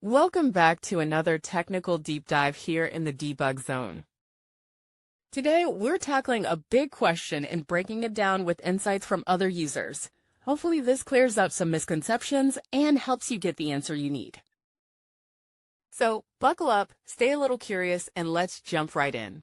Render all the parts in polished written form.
Welcome back to another technical deep dive here in the Debug Zone. Today, we're tackling a big question and breaking it down with insights from other users. Hopefully this clears up some misconceptions and helps you get the answer you need. So, buckle up, stay a little curious, and let's jump right in.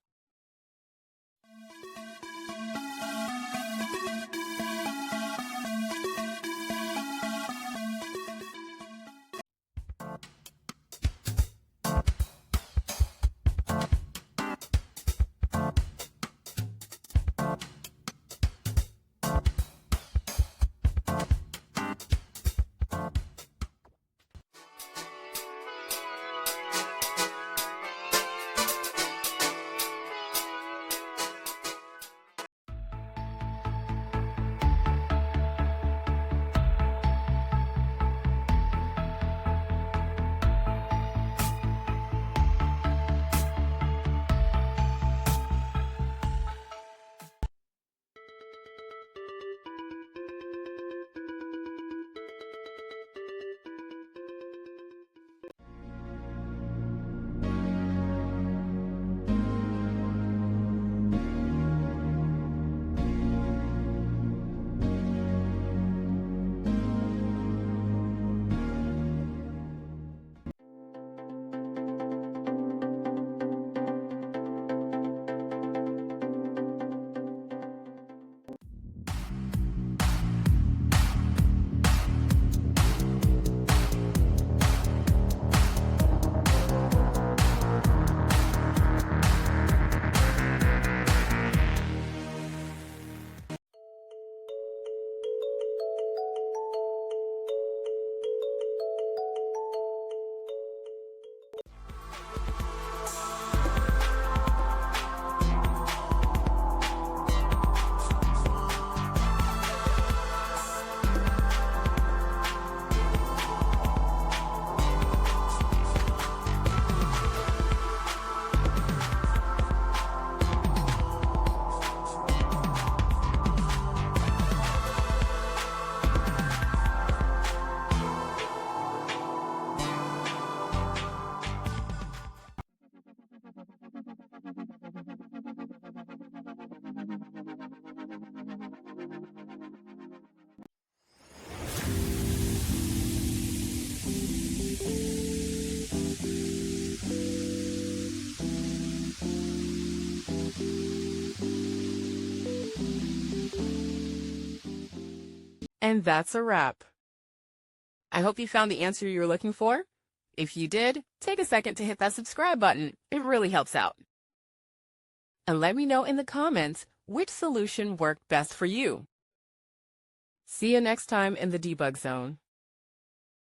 And that's a wrap. I hope you found the answer you were looking for. If you did, take a second to hit that subscribe button. It really helps out. And let me know in the comments which solution worked best for you. See you next time in the Debug Zone.